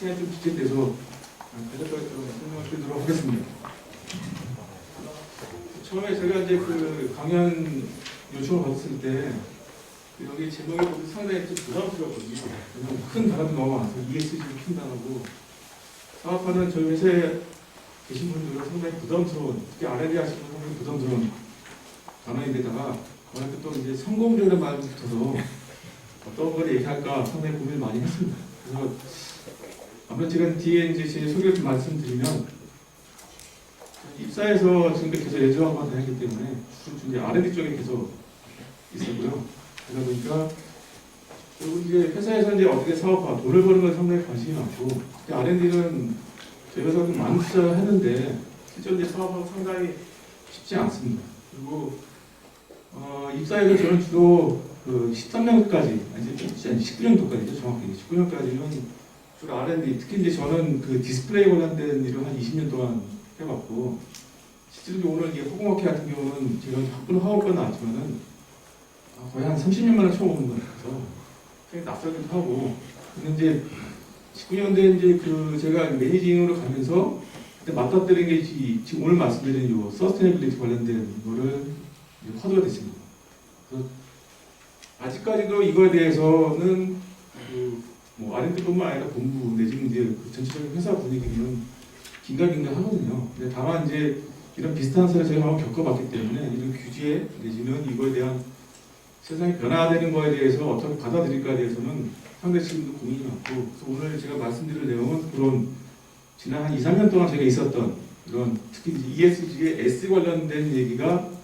시간이 좀 지체돼서 간략하게 좀 설명을 드리도록 하겠습니다. 처음에 제가 이제 그 강연 요청을 받았을 때 여기 제목이 보면 상당히 좀 부담스러웠거든요. 왜냐면 큰 단어도 너무 많아서 ESG도 큰 단어고 사업하는 저희 회사에 계신 분들은 상당히 부담스러운, 특히 R&D 하시는 분은 상당히 부담스러운 단어인데다가 그한테 또 이제 성공적이라는 말이 붙어서 어떤 걸 얘기할까 상당히 고민을 많이 했습니다. 그래서 아무래도 제가 뒤에 이제 제 소개를 좀 말씀드리면 입사해서 지금까지 계속 예조하고 다녔기 때문에 주로 이제 R&D 쪽에 계속 있었고요. 그러다 보니까 그리고 이제 회사에서 이제 어떻게 사업화, 돈을 버는 건 상당히 관심이 많고 특히 R&D는 저희 회사가 좀 많이 투자했는데 실제로 이제 사업화가 상당히 쉽지 않습니다. 그리고 입사해서 저는 주로 그 13년까지, 아니 19년도까지죠. 정확히 19년까지는 주로 R&D, 특히 이제 저는 그 디스플레이 관련된 일을 한 20년 동안 해봤고, 실제로 오늘 이게 호공업계 같은 경우는 제가 학부는 하고 건 나왔지만은 거의 한 30년 만에 처음 오는 거라서 굉장히 낯설기도 하고, 근데 이제 19년도에 이제 그 제가 매니징으로 가면서 그때 맞닥뜨린 게 지금 오늘 말씀드린 요 서스테이너빌리티 관련된 거를 화두가 됐습니다. 그래서 아직까지도 이거에 대해서는 뭐 R&D뿐만 아니라 본부 내지는 이제 그 전체적인 회사 분위기는 긴가민가하거든요. 근데 다만 이제 이런 비슷한 사례를 저희가 한번 겪어봤기 때문에 이런 규제 내지는 이거에 대한 세상이 변화되는 거에 대해서 어떻게 받아들일까에 대해서는 상당히 지금도 고민이 많고, 그래서 오늘 제가 말씀드릴 내용은 그런 지난 한 2, 3년 동안 제가 있었던 이런 특히 ESG의 S 관련된 얘기가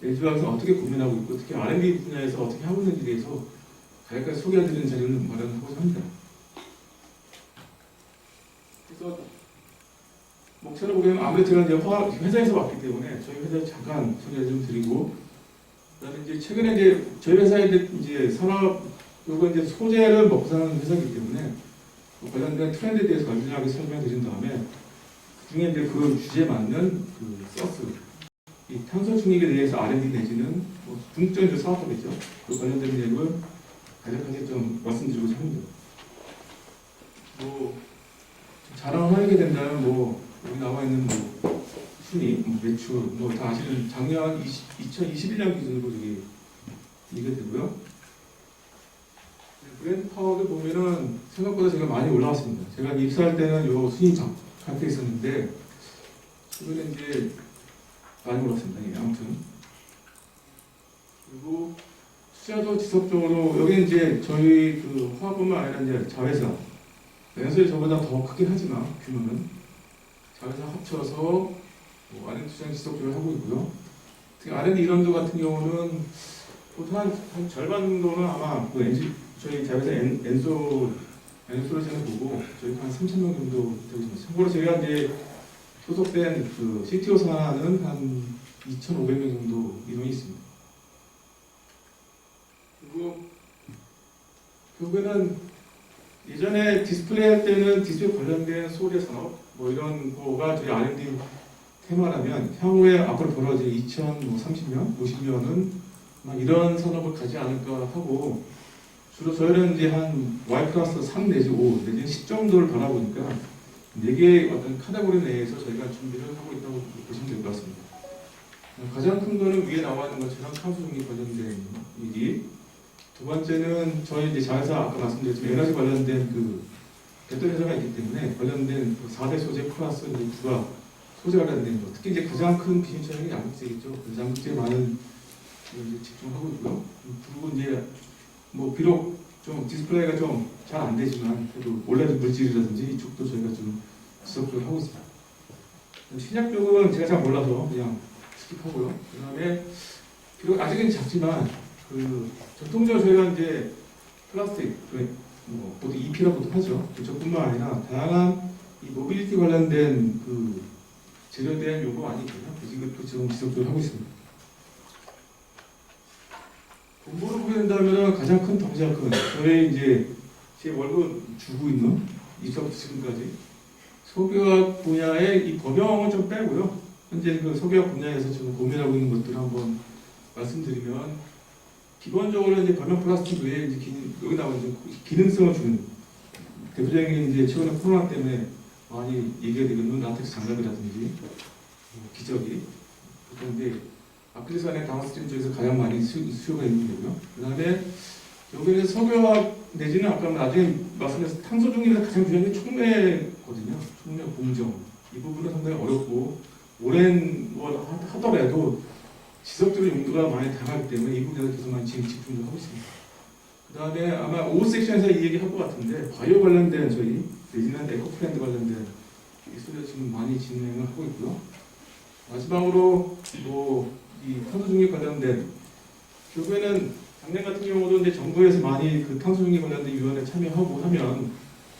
예조학에서 어떻게 고민하고 있고 특히 R&D 분야에서 어떻게 하고 있는지에 대해서 간략하게 소개해드리는 자료를 마련하고자 합니다. 그래서 목차를 보면 아무래도 제가 이제 회사에서 왔기 때문에 저희 회사 잠깐 소개를 좀 드리고, 그다음에 이제 최근에 이제 저희 회사에 이제 산업 요거 이제 소재를 먹고 사는 회사이기 때문에 관련된 트렌드에 대해서 간단하게 설명드린 다음에 그 중에 이제 그 주제에 맞는 그 서스, 이 탄소 중립에 대해서 R&D 내지는 뭐 중점적 사업법이죠. 그 관련된 내용을 간략하게 좀 말씀드리고자 합니다. 뭐 자랑을 하게 된다면 뭐 여기 나와 있는 뭐 순위, 뭐 매출, 뭐 다 아시는 작년 2021년 기준으로 이게 되고요. 브랜드 파워를 보면은 생각보다 제가 많이 올라왔습니다. 제가 입사할 때는 요 순위 상태에 있었는데 최근에 이제 많이 올랐습니다. 예, 아무튼 그리고 투자도 지속적으로 여기 이제 저희 그 화학뿐만 아니라 이제 자회사, 연수이 저보다 더 크긴 하지만 규모는 자회사 합쳐서 뭐 R&D 투자는 지속적으로 하고 있고요. 특히 R&D 이런도 같은 경우는 보통 한 절반 정도는 아마 그 저희 자회사 엔소를 제가 보고 저희가 한 3,000명 정도 되고 있습니다. 참고로 저희가 이제 소속된 그 CTO 산하는 한 2,500명 정도 인원이 있습니다. 그리고 결국에는 예전에 디스플레이 할 때는 디스플레이 관련된 소재 산업 뭐 이런 거가 저희 R&D 테마라면 향후에 앞으로 벌어질 2030년, 50년은 이런 산업을 가지 않을까 하고, 주로 저희는 이제 한 Y+3 내지 5 내지 10 정도를 바라보니까 4개의 어떤 카테고리 내에서 저희가 준비를 하고 있다고 보시면 될 것 같습니다. 가장 큰 거는 위에 나와 있는 것처럼 탄소 중립 관련된 얘기. 두 번째는 저희 이제 자회사 아까 말씀드렸지만 에너지 관련된 그 배터리 회사가 있기 때문에 관련된 그 4대 소재 플러스 이제 부가 소재 관련된 거. 특히 이제 가장 큰 비중 차량이 양극재겠죠. 그래서 양극재에 많은 이제 집중하고 있고요. 그리고 이제 뭐 비록 좀 디스플레이가 좀 잘 안 되지만 그래도 올레드 물질이라든지 이쪽도 저희가 좀 지속적으로 하고 있습니다. 신약 쪽은 제가 잘 몰라서 그냥 스킵하고요. 그 다음에 비록 아직은 작지만 그 전통적으로 저희가 이제 플라스틱, 뭐 보통 EP라고도 하죠. 그쪽뿐만 아니라 다양한 이 모빌리티 관련된 그 재료에 대한 요구 많이 있거든요. 이것도 지금 지속적으로 하고 있습니다. 본부로 보게 된다면 가장 큰 덩치가 저희 이제 제 월급 주고 있는 이전부터 지금까지 석유화학 분야의 이 범용은 좀 빼고요. 현재 그 석유화학 분야에서 지금 고민하고 있는 것들을 한번 말씀드리면, 기본적으로 이제 범용 플라스틱 외에 이제 여기 나오는 기능성을 주는 대표적인 이제 최근에 코로나 때문에 많이 얘기가 되는 라텍스 장갑이라든지 기저귀, 보통 이제 아크릴산의 다운스트림 쪽에서 가장 많이 수요가 있는 거고요. 그 다음에 여기는 석유화학 내지는 아까 나중에 말씀드린 탄소 중립에서 가장 중요한 게 촉매거든요. 촉매 공정. 이 부분은 상당히 어렵고 오랜 걸 하더라도 지속적으로 용도가 많이 다가기 때문에 이 부분에서 계속 많이 집중을 하고 있습니다. 그 다음에 아마 5 섹션에서 이 얘기 할 것 같은데 바이오 관련된 저희 내지는 에코프렌드 관련된 이 소리를 지금 많이 진행을 하고 있고요. 마지막으로 이 탄소 중립 관련된 결국에는 작년 같은 경우도 이제 정부에서 많이 그 탄소 중립 관련된 위원회 참여하고 하면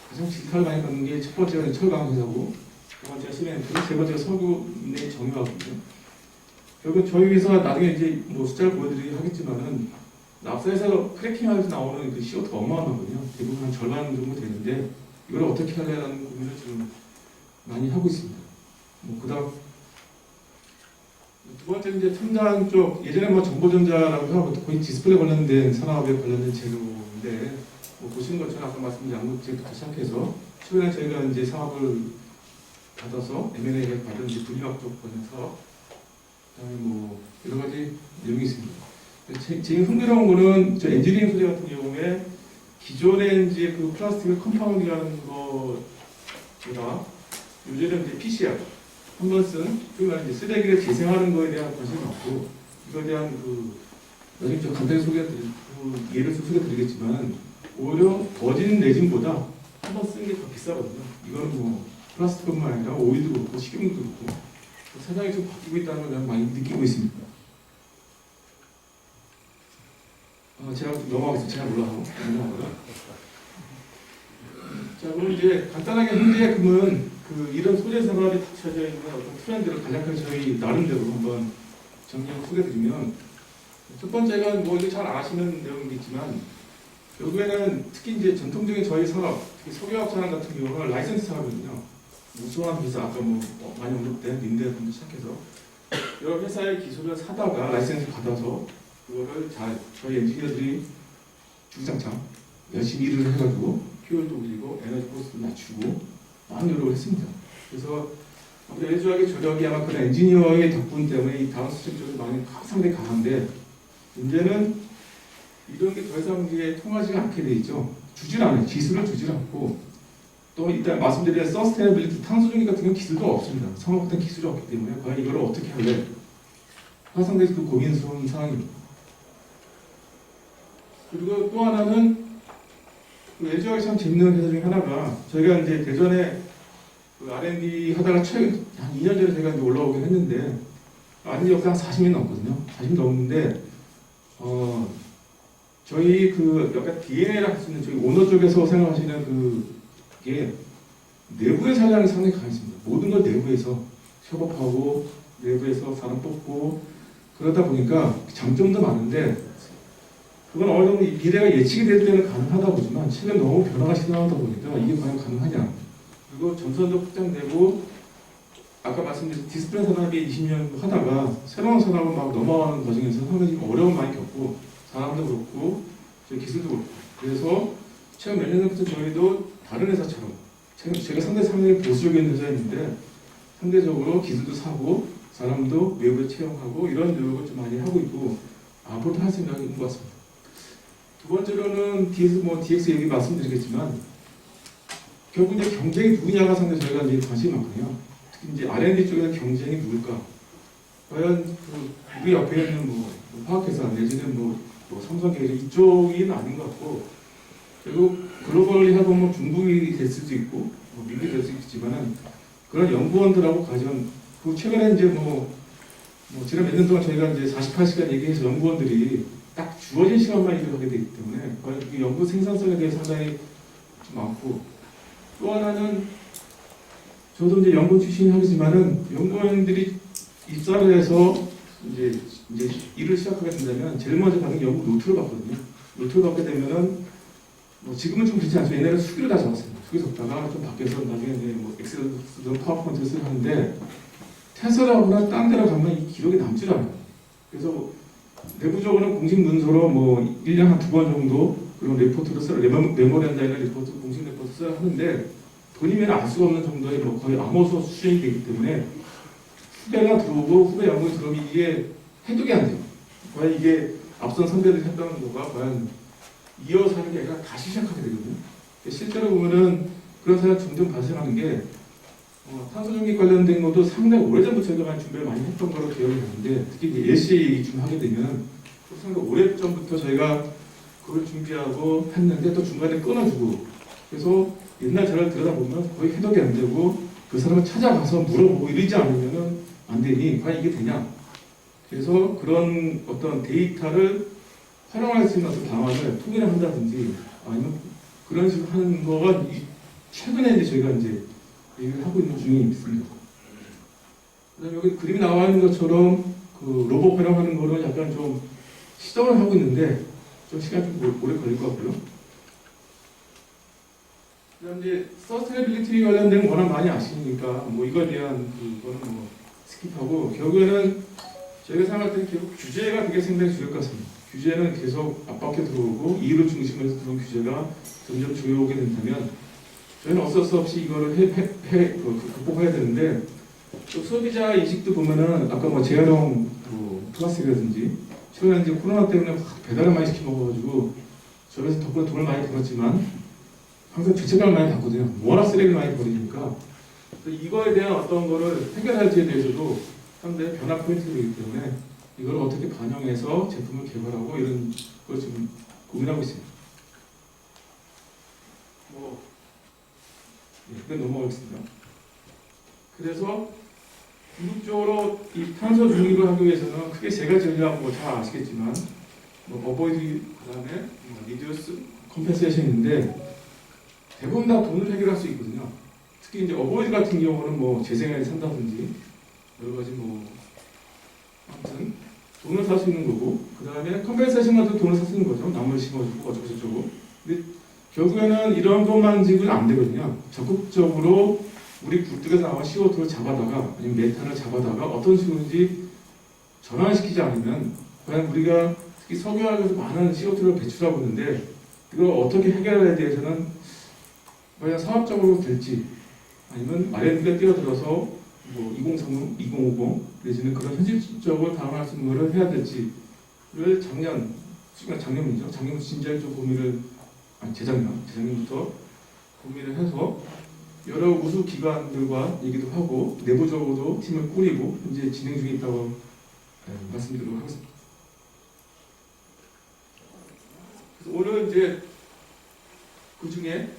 가장 지탄을 많이 받는 게 첫 번째가 철강 회사고 두 번째가 시멘트, 세 번째가 석유 내 정유화거든요. 결국 저희 회사 나중에 이제 숫자를 보여드리긴 하겠지만은 납사에서 크래킹하면서 나오는 그 CO2가 어마어마하거든요. 대부분 한 절반 정도 되는데 이걸 어떻게 하려는 고민을 지금 많이 하고 있습니다. 그다음 두 번째는 이제 첨단 쪽 예전에 정보전자라고 하고 거의 디스플레이 관련된 산업에 관련된 재료인데 보시는 것처럼 아까 말씀드린 양극재부터 시작해서 최근에 저희가 이제 사업을 받아서 M&A를 받은 이제 분리막 쪽 관련 사업, 그다음에 여러 가지 내용이 있습니다. 제일 흥미로운 거는 저 엔지니어링 소재 같은 경우에 기존에 이제 그 플라스틱을 컴파운드라는 거보다 요즘은 이제 PCR 한 번 쓴, 이제 쓰레기를 재생하는 거에 대한 관심이 많고, 이거에 대한 나중에 좀 간단히 예를 들어 소개드리겠지만, 오히려 버진 레진보다 한 번 쓴 게 더 비싸거든요. 이거는 플라스틱뿐만 아니라 오일도 그렇고, 식용유도 그렇고, 세상이 좀 바뀌고 있다는 걸 많이 느끼고 있습니다. 제가 넘어가겠습니다. 제가 몰라서. 자, 그럼 이제 간단하게 현재금은 이런 소재 산업이 닥쳐져 있는 어떤 트렌드를 간략하게 저희 나름대로 한번 정리하고 소개드리면, 첫 번째가 이거 잘 아시는 내용이겠지만, 결국에는 특히 이제 전통적인 저희 산업, 특히 석유화학 산업 같은 경우는 라이센스 산업이거든요. 우수한 회사, 아까 많이 언급된 린데부터 시작해서 여러 회사의 기술을 사다가 라이센스 받아서 그거를 저희 엔지니어들이 주장창 열심히 일을 해가지고 효율도 올리고 에너지 코스트도 낮추고 많은 노력을 했습니다. 그래서 예주하게 저력이 아마 그런 엔지니어의 덕분 때문에 이 다운스트림 쪽이 상당히 강한데 문제는 이런 게 더 이상 이제 통하지가 않게 돼 있죠. 주질 않아요. 기술을 주질 않고 또 일단 말씀드린 서스테이너빌리티 탄소 중립 같은 경우는 기술도 없습니다. 상업 같은 기술이 없기 때문에 과연 이걸 어떻게 할래? 상당히 고민스러운 상황입니다. 그리고 또 하나는 LG화학이 참 재밌는 회사 중에 하나가 저희가 이제 대전에 R&D 하다가 최근 한 2년 전에 제가 이제 올라오긴 했는데 R&D 역사 한 40년 넘거든요. 40년 넘는데 저희 약간 DNA라 할 수 있는 저희 오너 쪽에서 생각하시는 그게 내부의 사장이 상당히 강했습니다. 모든 걸 내부에서 협업하고 내부에서 사람 뽑고 그러다 보니까 장점도 많은데 그건 어느 정도 미래가 예측이 될 때는 가능하다 보지만 최근 너무 변화가 심하다 보니까 이게 과연 가능하냐. 그리고 전선도 확장되고 아까 말씀드린 디스플레이 산업이 20년 하다가 새로운 산업을 막 넘어가는 과정에서 상당히 어려움 많이 겪고 사람도 그렇고 기술도 그렇고 그래서 최근 몇 년 전부터 저희도 다른 회사처럼 제가 상당히 보수적인 회사였는데 상대적으로 기술도 사고 사람도 외부에 채용하고 이런 노력을 좀 많이 하고 있고 앞으로도 할 생각이 있는 것 같습니다. 두 번째로는 DX 얘기 말씀드리겠지만 결국 이제 경쟁이 누구냐가 상당히 저희가 이제 관심이 많거든요. 특히 이제 R&D 쪽에서 경쟁이 누굴까? 과연 우리 옆에 있는 화학회사 내지는 삼성계열 이쪽이 아닌 것 같고 그리고 글로벌리 해보면 중국이 될 수도 있고 미국이 될 수도 있지만은 그런 연구원들하고 가장 최근에 이제 지난 몇 년 동안 저희가 이제 48시간 얘기해서 연구원들이 딱 주어진 시간만 일을 하게 되기 때문에 그 연구 생산성에 대해 상당히 좀 많고 또 하나는 저도 이제 연구 출신이 하지만은 연구원들이 입사를 해서 이제 일을 시작하게 된다면 제일 먼저 받는 연구 노트를 받거든요. 노트를 받게 되면은 지금은 좀 그렇지 않죠. 옛날에 수기를 다 적었습니다. 수기 적다가 좀 바뀌어서 나중에 이제 엑셀 쓰든 파워포인트 쓰든 하는데 퇴사를 하거나 딴 데로 가면 이 기록이 남질 않아요. 그래서 내부적으로는 공식 문서로 1년 한 2번 정도 그런 리포트를 메모리 한다는 리포트, 공식 리포트 입사를 하는데 돈이면 알 수가 없는 정도의 뭐 거의 암호수 수준이 되기 때문에 후배가 들어오고 후배 연구이 들어오면 이게 해독이 안 돼요. 과연 이게 앞선 선배들이 했던 거가 과연 이어서 하는 게 아니라 다시 시작하게 되거든요. 실제로 보면은 그런 사례가 점점 발생하는 게 탄소중립 관련된 것도 상당히 오래전부터 저희가 많이 준비를 많이 했던 거로 기억이 나는데 특히 이제 예시 얘기 좀 하게 되면 상당히 오래전부터 저희가 그걸 준비하고 했는데 또 중간에 끊어주고 그래서 옛날 자료를 들여다보면 거의 해독이 안 되고 그 사람을 찾아가서 물어보고 이러지 않으면 안 되니 과연 이게 되냐. 그래서 그런 어떤 데이터를 활용할 수 있는 어떤 방안을 통일을 한다든지 아니면 그런 식으로 하는 거가 최근에 이제 저희가 이제 얘기를 하고 있는 중에 있습니다. 그다음에 여기 그림이 나와 있는 것처럼 그 로봇 활용하는 거는 약간 좀 시도를 하고 있는데 좀 시간이 좀 오래 걸릴 것 같고요. 그다음 이제 서스테너빌리티 관련된 거 워낙 많이 아시니까 뭐 이거에 대한 그거는 뭐 스킵하고 결국에는 저희가 생각할 때는 결국 규제가 되게 상당히 중요할 것 같습니다. 규제는 계속 압박해 들어오고 이율을 중심으로 해서 들어온 규제가 점점 조여오게 된다면 저희는 어쩔 수 없이 이거를 극복해야 되는데 또 소비자 인식도 보면은 아까 뭐 재활용 플라스틱이라든지 최근에 이제 코로나 때문에 막 배달을 많이 시켜 먹어가지고 저에서 덕분에 돈을 많이 벌었지만 항상 죄책감을 많이 받거든요. 워낙 쓰레기를 많이 버리니까 이거에 대한 어떤 거를 해결할지에 대해서도 상당히 변화 포인트가 되기 때문에 이걸 어떻게 반영해서 제품을 개발하고 이런 걸 지금 고민하고 있습니다. 네, 넘어가겠습니다. 그래서 궁극적으로 이 탄소 중립을 하기 위해서는 크게 세 가지 전략 잘 아시겠지만 어보이드 그다음에 리듀스 컴펜세이션인데 대부분 다 돈을 해결할 수 있거든요. 특히 이제 어보이드 같은 경우는 뭐 재생에너지 산다든지 여러 가지 아무튼 돈을 살 수 있는 거고 그다음에 컴펜세이션 같은 돈을 살 수 있는 거죠. 나무를 심어주고 어쩌고 저쩌고. 근데 결국에는 이런 것만 지금 안 되거든요. 적극적으로 우리 굴뚝에서 나온 CO2를 잡아다가 아니면 메탄을 잡아다가 어떤 식으로든지 전환시키지 않으면 과연 우리가 특히 석유화학에서 많은 CO2를 배출하고 있는데 이걸 어떻게 해결해야 대해서는 과연 사업적으로 될지 아니면 R&D가 뛰어들어서 2030, 2050 내지는 그런 현실적으로 다음할 수 있는 것을 해야 될지를 작년부터 진지하게 좀 고민을 재작년부터 고민을 해서 여러 우수 기관들과 얘기도 하고 내부적으로도 팀을 꾸리고 현재 진행 중에 있다고 말씀드리도록 하겠습니다. 그래서 오늘 이제 그 중에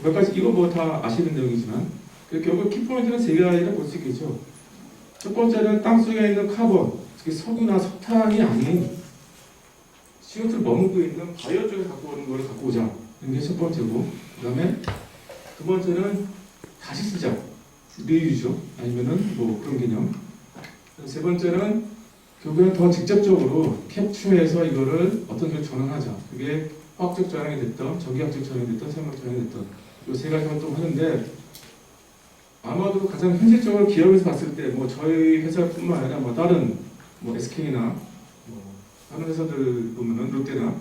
몇 가지 이거 다 아시는 내용이지만 결국 키포인트는 세 가지라고 볼 수 있겠죠. 첫 번째는 땅 속에 있는 카본, 특히 석유나 석탄이 아닌 CO2를 머물고 있는 바이오 쪽에 갖고 오는 걸 갖고 오자. 이게 첫 번째고, 그 다음에 두 번째는 다시 쓰자. 리유죠. 아니면은 그런 개념. 세 번째는 결국에는 더 직접적으로 캡처해서 이거를 어떤 식으로 전환하자. 그게 화학적 전환이 됐던, 전기학적 전환이 됐던, 생물학 전환이 됐던 이 세 가지 활동을 하는데 아마도 가장 현실적으로 기업에서 봤을 때 저희 회사뿐만 아니라 다른 SK나 다른 회사들 보면은 롯데나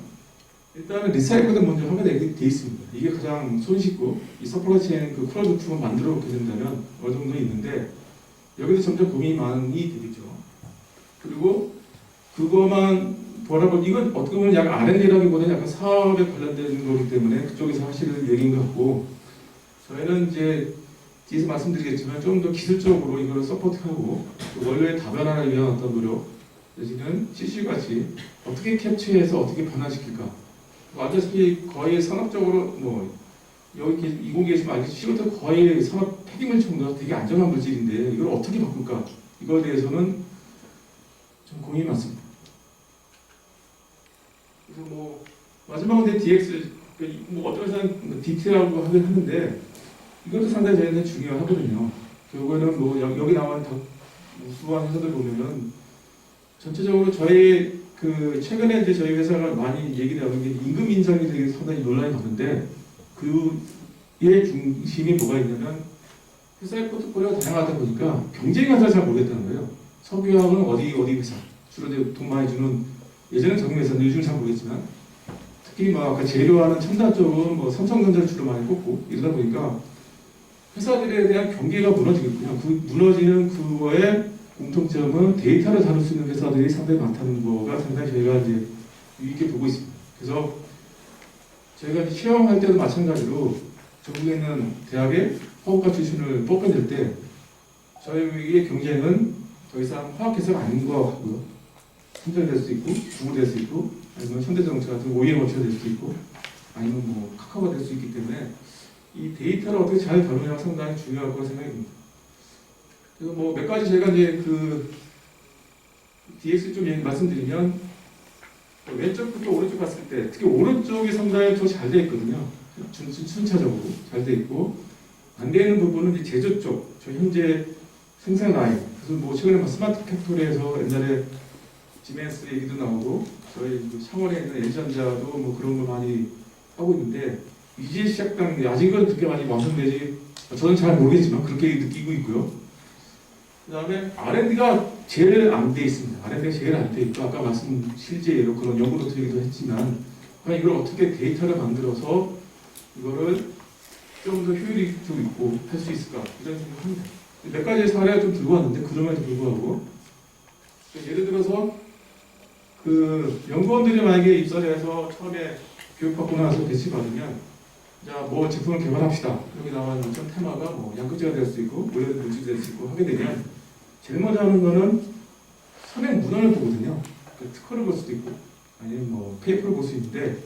일단은 리사이클을 먼저 하게 돼 있습니다. 이게 가장 손쉽고 이 서플라이 체인 그 프로덕트만 만들어 놓게 된다면 어느 정도 있는데 여기서 점점 고민이 많이 되겠죠. 그리고 그거만 이건 어떻게 보면 약간 R&D라기보다는 약간 사업에 관련된 거기 때문에 그쪽에서 하시는 얘기인 것 같고 저희는 이제 뒤에서 말씀드리겠지만 좀 더 기술적으로 이걸 서포트하고 원료의 다변화를 위한 어떤 노력 내지는 CCU같이 어떻게 캡처해서 어떻게 변화시킬까 아시다시피 거의 산업적으로 여기 이곳 계시면 알겠지만 CO2 거의 산업 폐기물청도 되게 안전한 물질인데 이걸 어떻게 바꿀까 이거에 대해서는 좀 고민이 많습니다. 그래서 마지막으로 DX 어떤 회사는 DT라고 하긴 하는데 이것도 상당히 저희한테 중요하거든요. 결국에는 여기 나온 우수한 회사들 보면은 전체적으로 저희 최근에 이제 저희 회사가 많이 얘기되는 게 임금 인상이 되게 상당히 논란이 많은데 그의 중심이 뭐가 있냐면 회사의 포트폴리오가 다양하다 보니까 경쟁 회사를 잘 모르겠다는 거예요. 석유화학은 어디 회사 주로 돈 많이 주는 예전엔 정유 회사인데 요즘은 잘 모르겠지만 특히 뭐 아까 재료하는 첨단 쪽은 뭐 삼성전자를 주로 많이 꼽고 이러다 보니까 회사들에 대한 경계가 무너지거든요. 그 무너지는 그거의 공통점은 데이터를 다룰 수 있는 회사들이 상당히 많다는 거가 상당히 저희가 이제 유익해 보고 있습니다. 그래서 저희가 이제 시험할 때도 마찬가지로 전국에 있는 대학의 화학과 출신을 뽑아낼 때 저희의 경쟁은 더 이상 화학회사가 아닌 것 같고요. 삼성이 될 수 있고, 구글 될 수 있고, 아니면 현대자동차 같은 OEM 업체가 될 수 있고, 아니면 뭐 카카오가 될 수 있기 때문에 이 데이터를 어떻게 잘 다루냐가 상당히 중요할 거라 생각이 듭니다. 그래서 뭐 몇 가지 제가 이제 그 DX 좀 말씀드리면 왼쪽부터 오른쪽 봤을 때 특히 오른쪽이 상당히 더 잘 돼 있거든요. 순차적으로 잘 돼 있고 안 되는 부분은 이제 제조 쪽, 저 현재 생산 라인. 그래서 뭐 최근에 뭐 스마트 팩토리에서 옛날에 지멘스 얘기도 나오고 저희 그 창원에 있는 LG전자도 뭐 그런 걸 많이 하고 있는데 이제 시작된 아직은 그렇게 많이 완성되지 저는 잘 모르겠지만 그렇게 느끼고 있고요. 그 다음에 R&D가 제일 안 돼 있습니다. R&D가 제일 안 돼 있고 아까 말씀 실제로 그런 연구도 드리기도 했지만 과연 이걸 어떻게 데이터를 만들어서 이거를 좀 더 효율이 좀 있고 할 수 있을까 이런 생각을 합니다. 몇 가지 사례가 좀 들고 왔는데 그럼에도 불구하고 예를 들어서 그 연구원들이 만약에 입사를 해서 처음에 교육받고 나서 배치받으면 자 뭐 제품을 개발합시다. 여기 나와 있는 어떤 테마가 뭐 양극재가 될 수 있고 오염 물질이 될 수 있고 하게 되면 제일 먼저 하는 거는 선행 문헌을 보거든요. 그 특허를 볼 수도 있고 아니면 뭐 페이퍼를 볼 수 있는데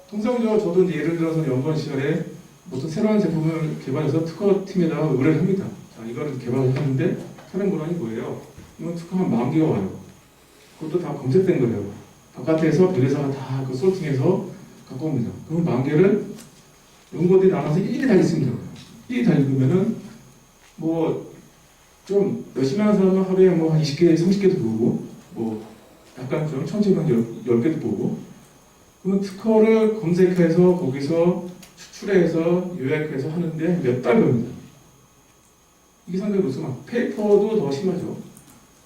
통상적으로 저도 이제 예를 들어서 연구원 시절에 어떤 새로운 제품을 개발해서 특허팀에다가 의뢰를 합니다. 자 이거를 개발을 하는데 선행 문헌이 뭐예요? 이건 특허한 10,000개가 와요. 그것도 다 검색된 거예요. 바깥에서 변호사가 다 그 소팅해서 갖고 옵니다. 그럼 10,000개를 연구원들이 나눠서 일일이 다 읽습니다. 일일이 다 읽으면은 뭐 좀 열심히 하는 사람은 하루에 뭐 한 20개, 30개도 보고 뭐 약간 좀 천천히 한 10개도 보고 그러면 특허를 검색해서 거기서 추출해서 요약해서 하는데 몇 달 걸립니다. 이게 상당히 무슨 페이퍼도 더 심하죠.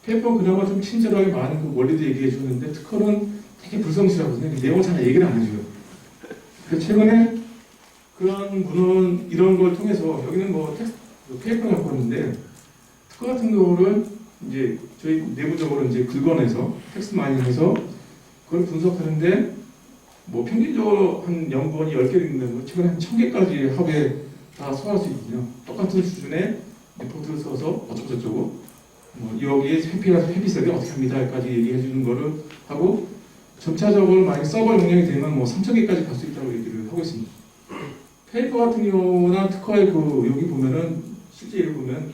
페이퍼 그나마 좀 친절하게 많은 그 원리도 얘기해 주는데 특허는 되게 불성실하거든요. 내용을 잘 얘기를 안 해줘요. 최근에 그런 문헌 이런 걸 통해서 여기는 뭐 텍스트 페이퍼를 갖고 왔는데 특허 같은 경우는 이제 저희 내부적으로 이제 긁어내서 텍스트 마이닝해서 그걸 분석하는데 뭐 평균적으로 한 연구원이 10개 읽는 거 최근에 한 1,000개까지 하루에 다 소화할 수 있거든요. 똑같은 수준의 리포트를 써서 어쩌고저쩌고 뭐 여기에 회피색이 어떻게 합니다까지 얘기해 주는 거를 하고 점차적으로 만약 서버 용량이 되면 뭐 3,000개까지 갈 수 있다고 얘기를 하고 있습니다. 페이퍼 같은 경우나 특허의 그 여기 보면은 실제 예를 보면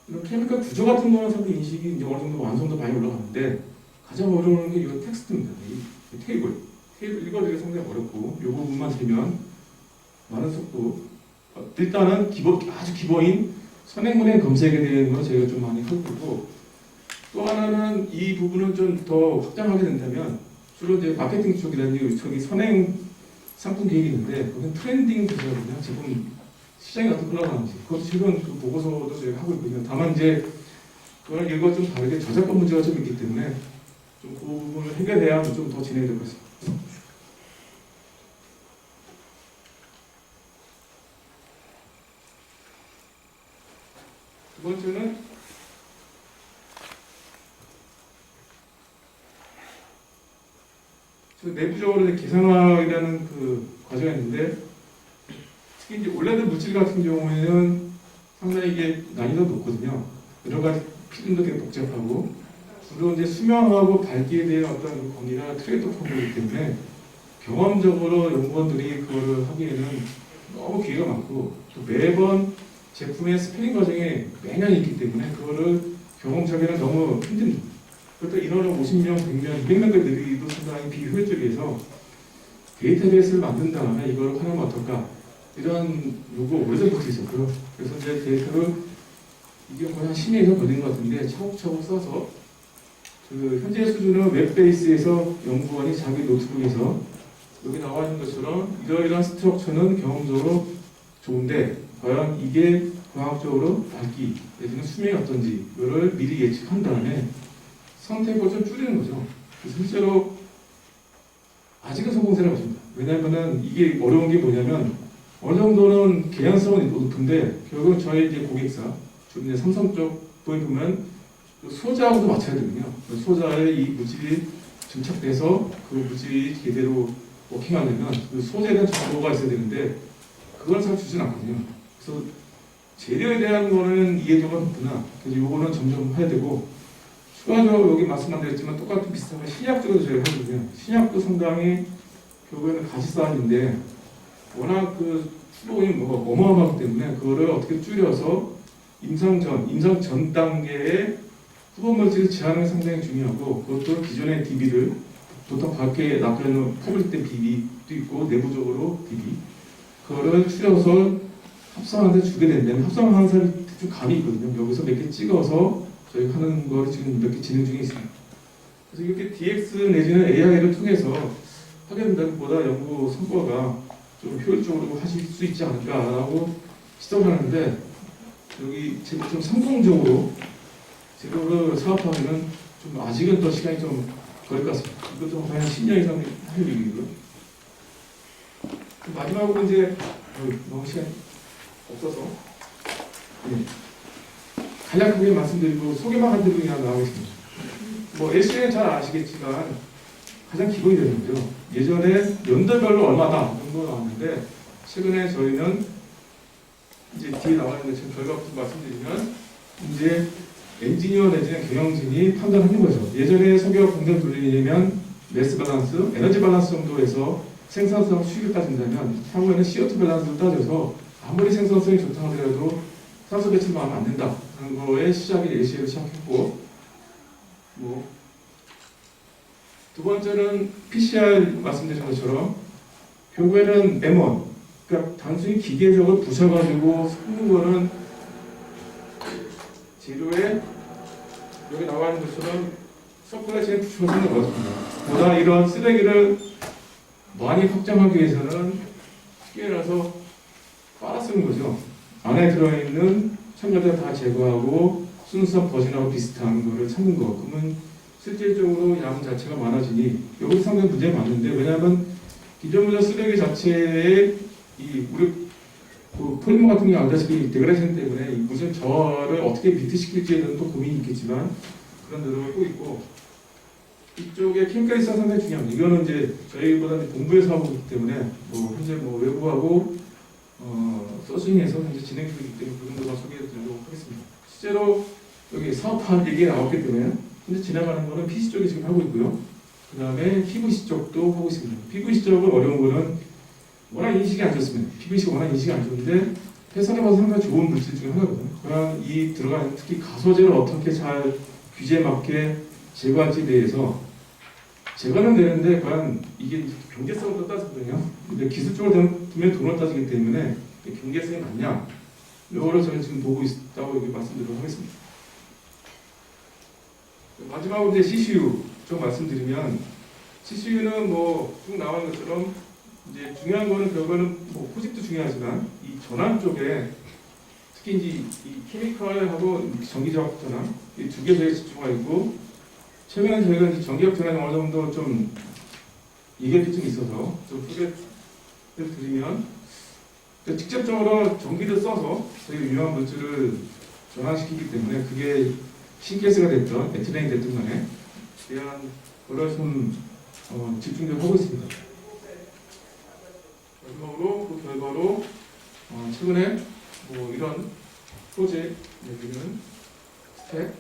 이런 케미컬 구조 같은 거는 상당히 인식이 이제 어느 정도 완성도 많이 올라가는데 가장 어려운 게 이 텍스트입니다. 이 테이블 읽어드리기 상당히 어렵고 이 부분만 되면 많은 속도 일단은 아주 기본인 선행문행 검색에 대한 거 저희가 좀 많이 하고 있고 또 하나는 이 부분을 좀 더 확장하게 된다면 주로 이제 마케팅 쪽이라든지 저기 선행 상품 계획이 있는데 거기는 트렌딩 부서거든요. 지금 시장이 어떻게 흘러가는지 그것도 최근 그 보고서도 저희가 하고 있거든요. 다만 이제 그거랑 이거 좀 다르게 저작권 문제가 좀 있기 때문에 좀 그 부분을 해결해야 좀 더 진행이 될 것 같습니다. 두 번째는 내부적으로 계산화이라는 그 과정이 있는데 특히 이제 온라인 물질 같은 경우에는 상당히 이게 난이도가 높거든요. 여러 가지 필름도 되게 복잡하고 주로 이제 수명하고 밝기에 대한 어떤 그 권위나 트레이드오프가 있기 때문에 경험적으로 연구원들이 그거를 하기에는 너무 기회가 많고 또 매번 제품의 스페링 과정에 매년 있기 때문에 그거를 경험적에는 너무 힘듭니다. 그것도 인원을 50명, 100명, 200명까지 늘리기도 상당히 비효율적이어서 데이터베이스를 만든 다음에 이걸 하면 어떨까 이런 요구 오래전부터 있었고요. 그래서 이제 데이터를 이게 거의 한 10년이 걸린 것 같은데 차곡차곡 써서 그 현재 수준은 웹베이스에서 연구원이 자기 노트북에서 여기 나와 있는 것처럼 이러이러한 스트럭처는 경험적으로 좋은데 과연 이게 과학적으로 밝기 내지는 수명이 어떤지 이거를 미리 예측한 다음에 선택을 좀 줄이는 거죠. 실제로 아직은 성공세라고 보십니다. 왜냐면은 이게 어려운 게 뭐냐면 어느 정도는 개연성은 높은데 결국은 저희 이제 고객사, 주로 이제 삼성 쪽 보면 그 소자하고도 맞춰야 되거든요. 그 소자의 이 물질이 증착돼서 그 물질이 제대로 워킹하려면 그 소재에 대한 정보가 있어야 되는데 그걸 잘 주진 않거든요. 그래서 재료에 대한 거는 이해도가 높구나. 그래서 요거는 점점 해야 되고 추가적으로 여기 말씀 안 드렸지만 똑같은 비슷한 신약 쪽에도 저희가 하거든요. 신약도 상당히 결국에는 가시사안인데 워낙 그 수도원이 뭐가 어마어마하기 때문에 그거를 어떻게 줄여서 임상 전 단계의 후보 물질을 제한하는 게 상당히 중요하고 그것도 기존의 DB를 보통 밖에 납부하는 퍼블릭된 DB도 있고 내부적으로 DB 그거를 줄여서 합성하는데 주게 된다면 합성하는 사람이 좀 감이 있거든요. 여기서 몇 개 찍어서 저희 하는 거 지금 몇 개 진행 중에 있습니다. 그래서 이렇게 DX 내지는 AI를 통해서 하게 된다는 것보다 연구 성과가 좀 효율적으로 하실 수 있지 않을까라고 시도를 하는데 여기 좀 성공적으로 제도를 사업하기는 좀 아직은 더 시간이 좀 걸릴 것 같습니다. 이것도 한 10년 이상 할 일이고요. 마지막으로 이제 너무 시간이 없어서 간략하게 말씀드리고 소개만 한 대로 그냥 나가겠습니다. 뭐 SN은 잘 아시겠지만 가장 기본이 되는 거죠. 예전에 연도별로 얼마다 정도 나왔는데 최근에 저희는 이제 뒤에 나와 있는 지금 결과부터 말씀드리면 이제 엔지니어 내지는 경영진이 판단하는 거죠. 예전에 석유와 공장 돌리려면 매스 밸런스, 에너지 밸런스 정도에서 생산성 수익을 따진다면 향후에는 CO2 밸런스를 따져서 아무리 생산성이 좋다 하더라도 산소 배출만 하면 안 된다. 그런 거에 시작이 예시로 시작했고 두 번째는 PCR 말씀드린 것처럼 결국에는 M1 그러니까 단순히 기계적으로 부셔가지고 섞는 거는 재료에 여기 나와 있는 것처럼 서플라이체인에 붙여서 섞는 거거든요. 보다 이런 쓰레기를 많이 확장하기 위해서는 쉽게 말해서 빨아 쓰는 거죠. 안에 들어있는 첨가제를 다 제거하고 순수한 버진하고 비슷한 거를 찾는 거. 그러면 실질적으로 양 자체가 많아지니 여기서 상당히 문제가 많은데 왜냐하면 기존 문제 쓰레기 자체에 이 우리 그 폴리머 같은 경우 알다시피 데그레이션 때문에 이 무슨 저를 어떻게 비트시킬지에 대한 또 고민이 있겠지만 그런 노력을 하고 있고 이쪽에 케미칼리스가 상당히 중요합니다. 이거는 이제 저희보다는 본부에서 하고 있기 때문에 뭐 현재 뭐 외부하고 서칭해서 현재 진행 중이기 때문에 그 정도만 소개해 드리도록 하겠습니다. 실제로 여기 사업화 얘기가 나왔기 때문에 현재 진행하는 거는 PC 쪽이 지금 하고 있고요. 그 다음에 PVC 쪽도 하고 있습니다. PVC 쪽은 어려운 거는 워낙 인식이 안 좋습니다. PVC가 워낙 인식이 안 좋은데 회사에 봐서 상당히 좋은 물질 중에 하나거든요. 그러나 이 들어간 특히 가소제를 어떻게 잘 규제에 맞게 제거할지에 대해서 제거는 되는데 과연 이게 경제성으로 따지거든요. 근데 기술적으로 두면 돈을 따지기 때문에 경제성이 맞냐? 이거를 저는 지금 보고 있다고 이렇게 말씀드리도록 하겠습니다. 마지막으로 이제 CCU 좀 말씀드리면 CCU는 뭐 쭉 나온 것처럼 이제 중요한 거는 결과는 뭐 포집도 중요하지만 이 전환 쪽에 특히 이제 이 케미컬하고 전기적 전환 이 두 개 저희 집중하고 있고 최근에 저희가 이제 전기적 전환이 어느 정도 좀 이견이 좀 있어서 좀 소개를 드리면 직접적으로 전기를 써서 저희가 유효한 물질을 전환시키기 때문에 그게 신가스가 됐던 에틸렌이 됐든 간에 대한 거를 좀 집중적으로 하고 있습니다. 마지막으로 그 결과로 최근에 뭐 이런 프로젝트 내지는 스택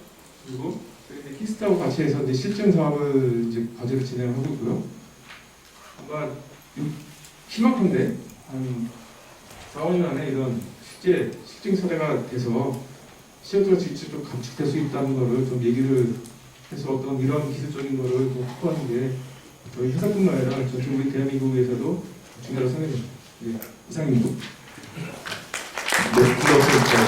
그리고 저희 키스타하고 같이 해서 이제 실증 사업을 이제 과제를 진행하고 있고요. 아마 희망한데 한 4, 5년 안에 이런 실제 실증 사례가 돼서 CO2가 직접적으로 감축될 수 있다는 거를 좀 얘기를 해서 어떤 이런 기술적인 거를 좀 확보하는 게 저희 회사뿐만 아니라 전체 우리 대한민국에서도 중요하다고 생각합니다. 네, 이상입니다. 네, 부탁드립니다.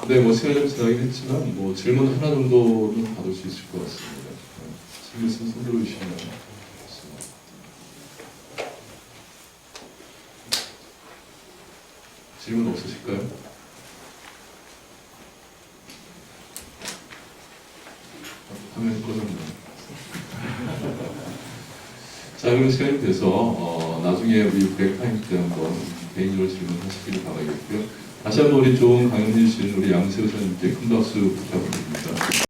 네, 뭐 시간이 좀 지나긴 했지만 뭐 질문 하나 정도는 받을 수 있을 것 같습니다. 질문 있으면 손 들어주시면 좋겠습니다. 질문 없으실까요? 화면 꺼졌네요. 자, 그러면 시간이 돼서 나중에 우리 브레이크타임 때 한번 개인적으로 질문하시길 바라겠고요. 다시 한번 우리 좋은 강연 해주신 우리 양세 의사님께 큰 박수 부탁드립니다.